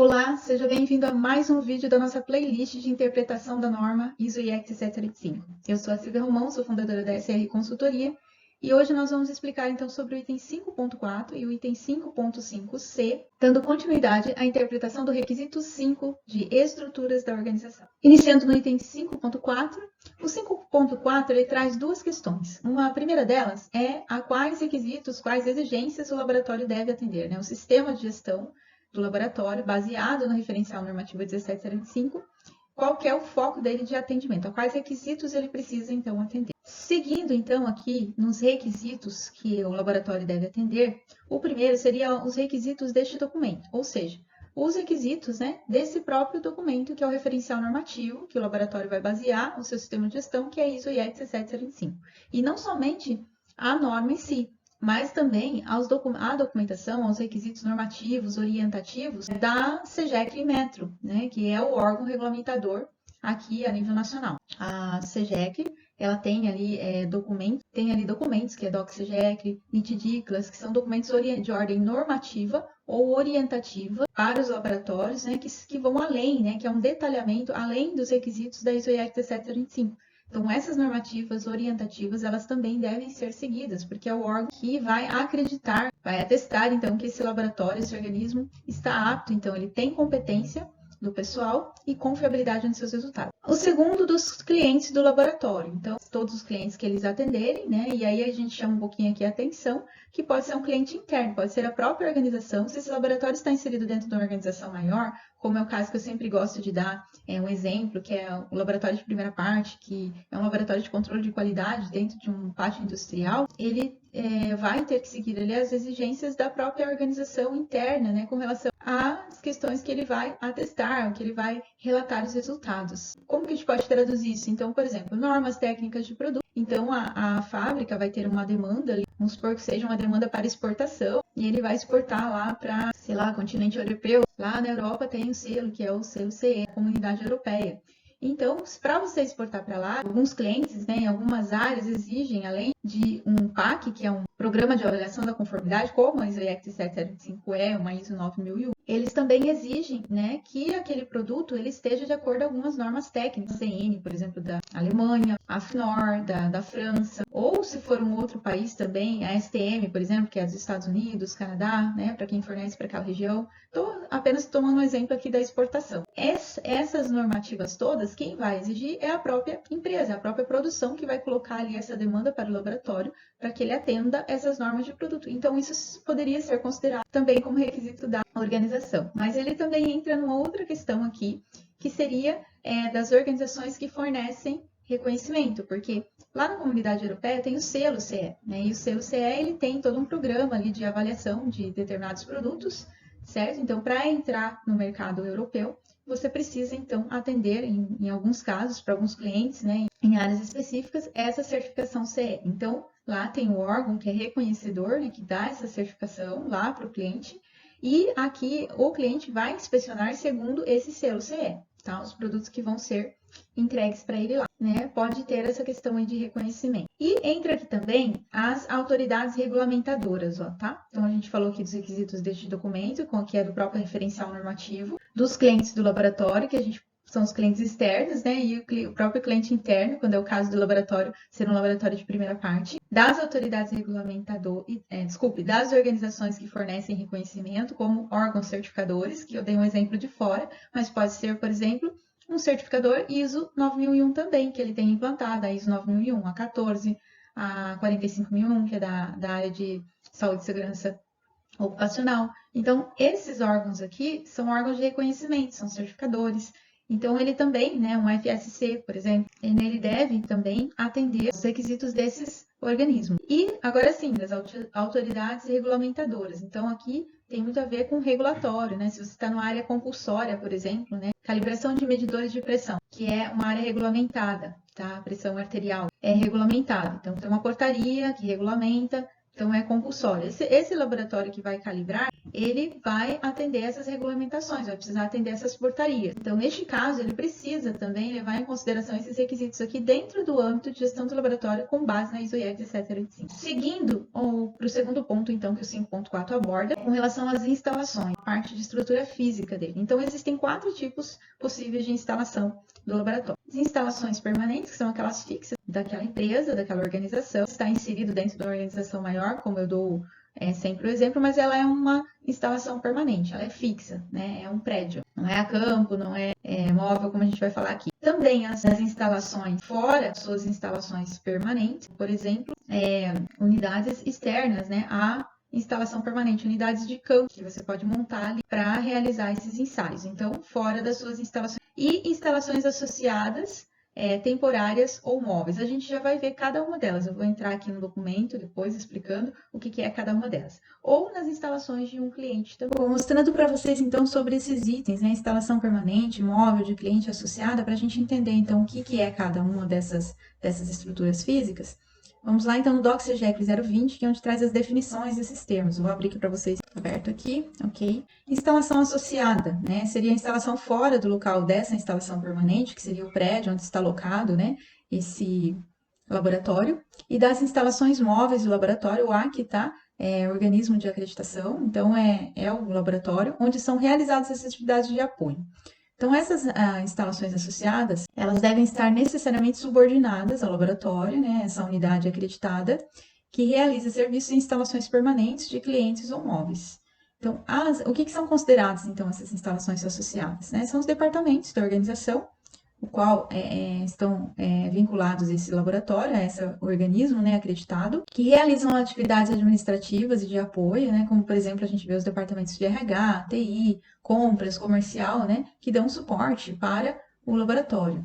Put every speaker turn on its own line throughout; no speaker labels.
Olá, seja bem-vindo a mais um vídeo da nossa playlist de interpretação da norma ISO IEC 735. Eu sou a Silvia Romão, sou fundadora da SR Consultoria, e hoje nós vamos explicar então sobre o item 5.4 e o item 5.5c, dando continuidade à interpretação do requisito 5 de estruturas da organização. Iniciando no item 5.4, o 5.4 ele traz duas questões. A primeira delas é a quais requisitos, quais exigências o laboratório deve atender, né? O sistema de gestão do laboratório, baseado no referencial normativo 1745, qual que é o foco dele de atendimento, a quais requisitos ele precisa, então, atender. Seguindo, então, aqui nos requisitos que o laboratório deve atender, o primeiro seria os requisitos deste documento, ou seja, os requisitos, né, desse próprio documento, que é o referencial normativo, que o laboratório vai basear o seu sistema de gestão, que é ISO IEC 17745. E não somente a norma em si, mas também a documentação, aos requisitos normativos, orientativos da SEGEC Metro, né, que é o órgão regulamentador aqui a nível nacional. A SEGEC, ela tem ali documentos, que é DOC-SEGEC, NIT-DICLAS, que são documentos de ordem normativa ou orientativa para os laboratórios, né, que vão além, né, que é um detalhamento além dos requisitos da ISO IEC 17745. Então, essas normativas orientativas, elas também devem ser seguidas, porque é o órgão que vai acreditar, vai atestar, então, que esse laboratório, esse organismo, está apto, então, ele tem competência do pessoal e confiabilidade nos seus resultados. O segundo, dos clientes do laboratório. Então, todos os clientes que eles atenderem, né? E aí a gente chama um pouquinho aqui a atenção, que pode ser um cliente interno, pode ser a própria organização. Se esse laboratório está inserido dentro de uma organização maior, como é o caso que eu sempre gosto de dar, um exemplo, que é o laboratório de primeira parte, que é um laboratório de controle de qualidade dentro de um pátio industrial, ele vai ter que seguir ali as exigências da própria organização interna, né, com relação às questões que ele vai atestar, que ele vai relatar os resultados. Como que a gente pode traduzir isso? Então, por exemplo, normas técnicas de produto. Então, a fábrica vai ter uma demanda, vamos supor que seja uma demanda para exportação, e ele vai exportar lá para, sei lá, continente europeu. Lá na Europa tem o selo, que é o selo CE, Comunidade Europeia. Então, para você exportar para lá, alguns clientes, né, em algumas áreas exigem, além de um PAC, que é um Programa de Avaliação da Conformidade, como a ISO IEC 775 é, uma ISO 9001, eles também exigem, né, que aquele produto ele esteja de acordo com algumas normas técnicas, CN, por exemplo, da Alemanha, a FNOR, da França, ou se for um outro país também, a STM, por exemplo, que é dos Estados Unidos, Canadá, né, para quem fornece para aquela região. Estou apenas tomando um exemplo aqui da exportação. Essas normativas todas, quem vai exigir é a própria empresa, a própria produção que vai colocar ali essa demanda para o laboratório para que ele atenda essas normas de produto. Então, isso poderia ser considerado também como requisito da organização. Mas ele também entra numa outra questão aqui, que seria das organizações que fornecem reconhecimento, porque lá na Comunidade Europeia tem o selo CE, né? E o selo CE ele tem todo um programa ali de avaliação de determinados produtos, certo? Então, para entrar no mercado europeu, você precisa, então, atender, em alguns casos, para alguns clientes, né, em áreas específicas, essa certificação CE. Então, lá tem o órgão que é reconhecedor, né, que dá essa certificação lá para o cliente, e aqui o cliente vai inspecionar segundo esse selo CE, tá? Os produtos que vão ser entregues para ele lá, né? Pode ter essa questão aí de reconhecimento. E entra aqui também as autoridades regulamentadoras, ó, tá? Então, a gente falou aqui dos requisitos deste documento, que é do próprio referencial normativo, dos clientes do laboratório, que são os clientes externos, né? E o próprio cliente interno, quando é o caso do laboratório ser um laboratório de primeira parte, das autoridades das organizações que fornecem reconhecimento, como órgãos certificadores, que eu dei um exemplo de fora, mas pode ser, por exemplo, um certificador ISO 9001 também, que ele tem implantado, a ISO 9001, a 14, a 45001, que é da área de saúde e segurança ocupacional. Então, esses órgãos aqui são órgãos de reconhecimento, são certificadores. Então, ele também, né, um FSC, por exemplo, ele deve também atender os requisitos desses organismos. E, agora sim, das autoridades regulamentadoras. Então, aqui tem muito a ver com regulatório, né? Se você está numa área compulsória, por exemplo, né? Calibração de medidores de pressão, que é uma área regulamentada, tá? A pressão arterial é regulamentada. Então, tem uma portaria que regulamenta Então, é compulsório. Esse laboratório que vai calibrar, ele vai atender essas regulamentações, vai precisar atender essas portarias. Então, neste caso, ele precisa também levar em consideração esses requisitos aqui dentro do âmbito de gestão do laboratório com base na ISO IEC 17085. Seguindo para o segundo ponto, então, que o 5.4 aborda, com relação às instalações, parte de estrutura física dele. Então, existem 4 tipos possíveis de instalação do laboratório. As instalações permanentes, que são aquelas fixas daquela empresa, daquela organização, está inserido dentro de uma organização maior, como eu dou sempre o exemplo, mas ela é uma instalação permanente, ela é fixa, né? É um prédio, não é a campo, não é móvel, como a gente vai falar aqui. Também as instalações fora, suas instalações permanentes, por exemplo, unidades externas, né? A instalação permanente, unidades de campo que você pode montar ali para realizar esses ensaios. Então, fora das suas instalações. E instalações associadas, temporárias ou móveis. A gente já vai ver cada uma delas. Eu vou entrar aqui no documento depois explicando o que é cada uma delas. Ou nas instalações de um cliente também. Vou mostrando para vocês então sobre esses itens, né? Instalação permanente, móvel de cliente associada, para a gente entender então o que é cada uma dessas estruturas físicas. Vamos lá, então, no Doc CGEC 020, que é onde traz as definições desses termos. Eu vou abrir aqui para vocês, aberto aqui, ok? Instalação associada, né? Seria a instalação fora do local dessa instalação permanente, que seria o prédio onde está alocado, né? Esse laboratório. E das instalações móveis do laboratório, o AC, tá? É organismo de acreditação, então é o laboratório onde são realizadas essas atividades de apoio. Então, essas instalações associadas, elas devem estar necessariamente subordinadas ao laboratório, né, essa unidade acreditada, que realiza serviços e instalações permanentes de clientes ou móveis. Então, o que são consideradas, então, essas instalações associadas? Né? São os departamentos da organização, o qual estão vinculados a esse laboratório, a esse organismo, né, acreditado, que realizam atividades administrativas e de apoio, né, como, por exemplo, a gente vê os departamentos de RH, TI, compras, comercial, né, que dão suporte para o laboratório.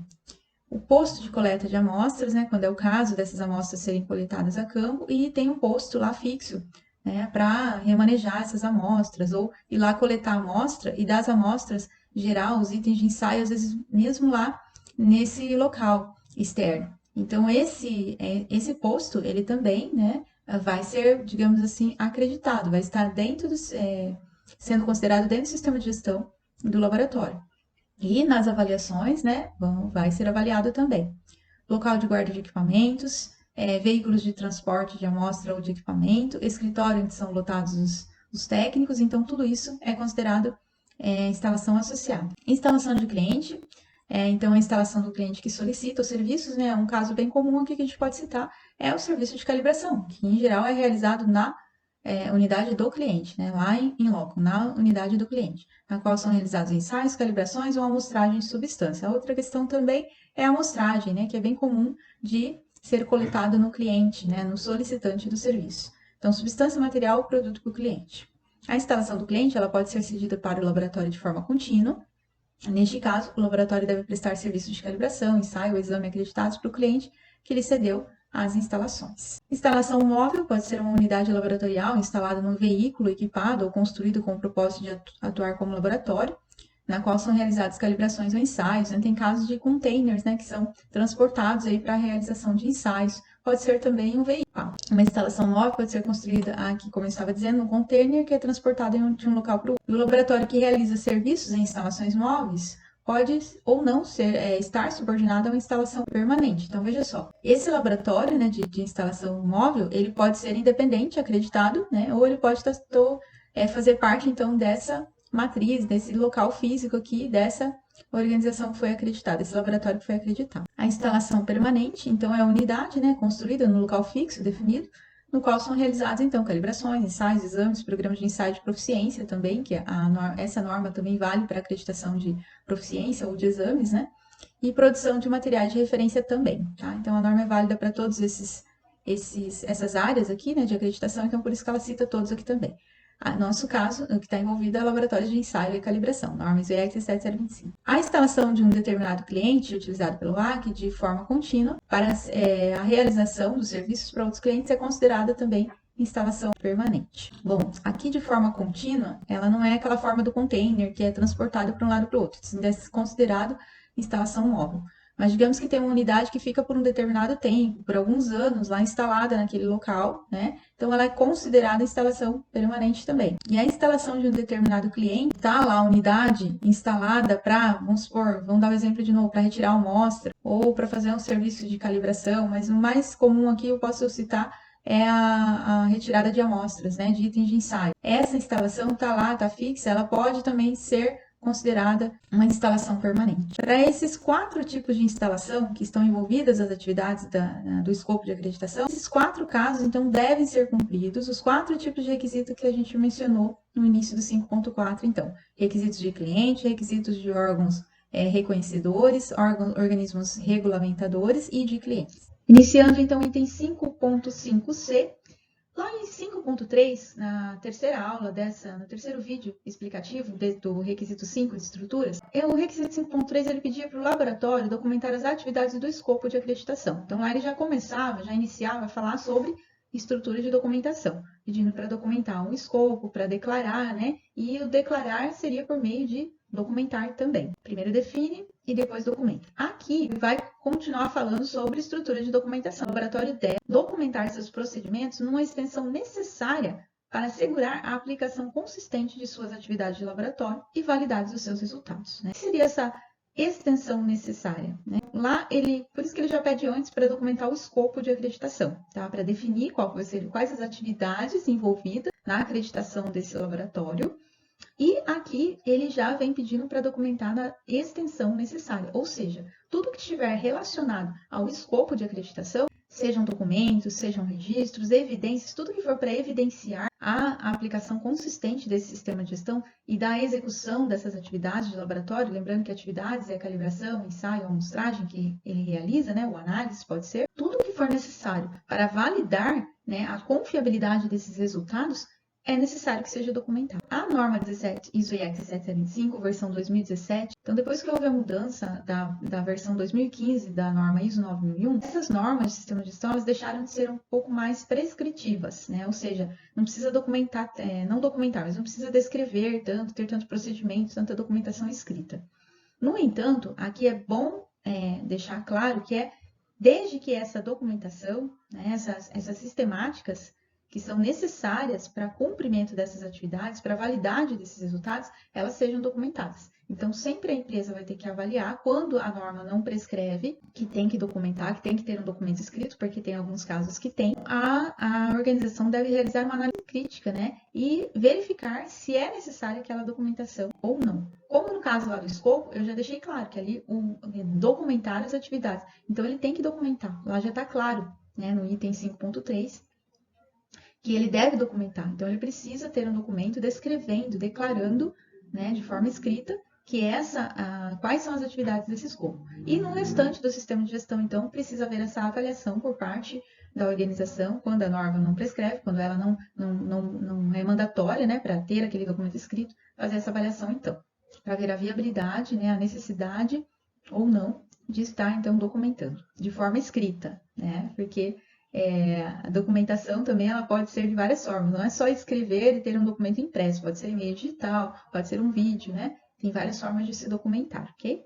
O posto de coleta de amostras, né, quando é o caso dessas amostras serem coletadas a campo, e tem um posto lá fixo, né, para remanejar essas amostras, ou ir lá coletar a amostra e das amostras gerar os itens de ensaio, às vezes mesmo lá nesse local externo. Então, esse posto, ele também, né, vai ser, digamos assim, acreditado, vai estar dentro sendo considerado dentro do sistema de gestão do laboratório. E nas avaliações, né, vai ser avaliado também. Local de guarda de equipamentos, veículos de transporte de amostra ou de equipamento, escritório onde são lotados os técnicos, então tudo isso é considerado instalação associada. Instalação de cliente, então a instalação do cliente que solicita os serviços, né, um caso bem comum aqui que a gente pode citar é o serviço de calibração, que em geral é realizado na unidade do cliente, né, lá em loco, na unidade do cliente, na qual são realizados ensaios, calibrações ou amostragem de substância. A outra questão também é a amostragem, né, que é bem comum de ser coletado no cliente, né, no solicitante do serviço. Então, substância, material ou produto para o cliente. A instalação do cliente ela pode ser cedida para o laboratório de forma contínua. Neste caso, o laboratório deve prestar serviços de calibração, ensaio ou exame acreditados para o cliente que lhe cedeu as instalações. Instalação móvel pode ser uma unidade laboratorial instalada num veículo equipado ou construído com o propósito de atuar como laboratório, na qual são realizadas calibrações ou ensaios. Né? Tem casos de containers, né, que são transportados aí para a realização de ensaios. Pode ser também um veículo. Uma instalação móvel pode ser construída aqui, como eu estava dizendo, num container que é transportado de um local para o outro. O laboratório que realiza serviços em instalações móveis pode ou não estar subordinado a uma instalação permanente. Então, veja só, esse laboratório, né, de instalação móvel, ele pode ser independente, acreditado, né, ou ele pode fazer parte, então, dessa matriz, desse local físico aqui, dessa organização que foi acreditada, esse laboratório que foi acreditado. A instalação permanente, então, é a unidade, né, construída no local fixo, definido, no qual são realizadas, então, calibrações, ensaios, exames, programas de ensaio de proficiência também, que essa norma também vale para acreditação de proficiência ou de exames, né? E produção de materiais de referência também, tá? Então, a norma é válida para todas essas áreas aqui, né, de acreditação, então, por isso que ela cita todos aqui também. Nosso caso, o que está envolvido é laboratório de ensaio e calibração, norma ISO IEC 17025. A instalação de um determinado cliente, utilizado pelo AC, de forma contínua, para a realização dos serviços para outros clientes, é considerada também instalação permanente. Bom, aqui de forma contínua, ela não é aquela forma do container que é transportada para um lado para o outro, isso é considerado instalação móvel. Mas digamos que tem uma unidade que fica por um determinado tempo, por alguns anos, lá instalada naquele local, né? Então ela é considerada instalação permanente também. E a instalação de um determinado cliente, está lá a unidade instalada para, vamos supor, vamos dar um exemplo de novo, para retirar amostra ou para fazer um serviço de calibração, mas o mais comum aqui eu posso citar é a retirada de amostras, né, de itens de ensaio. Essa instalação está lá, está fixa, ela pode também ser considerada uma instalação permanente. Para esses 4 tipos de instalação que estão envolvidas as atividades do escopo de acreditação, esses 4 casos, então, devem ser cumpridos os 4 tipos de requisito que a gente mencionou no início do 5.4, então, requisitos de cliente, requisitos de órgãos reconhecedores, organismos regulamentadores e de clientes. Iniciando, então, o item 5.5c, lá em 5.3, na terceira aula no terceiro vídeo explicativo do requisito 5 de estruturas, o requisito 5.3 ele pedia para o laboratório documentar as atividades do escopo de acreditação. Então lá ele já iniciava a falar sobre estrutura de documentação, pedindo para documentar um escopo, para declarar, né? E o declarar seria por meio de documentar também. Primeiro define e depois documenta. Aqui vai continuar falando sobre estrutura de documentação. O laboratório deve documentar seus procedimentos numa extensão necessária para assegurar a aplicação consistente de suas atividades de laboratório e validade dos seus resultados. Né? O que seria essa extensão necessária? Né? Lá, por isso que ele já pede antes para documentar o escopo de acreditação, tá? Para definir quais as atividades envolvidas na acreditação desse laboratório. E aqui ele já vem pedindo para documentar a extensão necessária, ou seja, tudo que estiver relacionado ao escopo de acreditação, sejam documentos, sejam registros, evidências, tudo que for para evidenciar a aplicação consistente desse sistema de gestão e da execução dessas atividades de laboratório, lembrando que atividades é a calibração, ensaio, amostragem que ele realiza, né, o análise pode ser, tudo que for necessário para validar, né, a confiabilidade desses resultados, é necessário que seja documentado. A norma 17 ISO IEC 17725, versão 2017, então depois que houve a mudança da versão 2015 da norma ISO 9001, essas normas de sistema de gestão elas deixaram de ser um pouco mais prescritivas, né? Ou seja, não precisa documentar, mas não precisa descrever tanto, ter tanto procedimento, tanta documentação escrita. No entanto, aqui é bom deixar claro que desde que essa documentação, né, essas sistemáticas que são necessárias para cumprimento dessas atividades, para a validade desses resultados, elas sejam documentadas. Então, sempre a empresa vai ter que avaliar quando a norma não prescreve, que tem que documentar, que tem que ter um documento escrito, porque tem alguns casos que tem, a organização deve realizar uma análise crítica, né? E verificar se é necessária aquela documentação ou não. Como no caso lá do escopo, eu já deixei claro que ali documentar as atividades. Então, ele tem que documentar. Lá já está claro, né, no item 5.3, que ele deve documentar. Então, ele precisa ter um documento descrevendo, declarando, né, de forma escrita, que quais são as atividades desse escopo. E no restante do sistema de gestão, então, precisa haver essa avaliação por parte da organização, quando a norma não prescreve, quando ela não é mandatória, né, para ter aquele documento escrito, fazer essa avaliação, então, para ver a viabilidade, né, a necessidade ou não de estar, então, documentando de forma escrita, né, porque a documentação também ela pode ser de várias formas, não é só escrever e ter um documento impresso, pode ser em meio digital, pode ser um vídeo, né? Tem várias formas de se documentar, ok?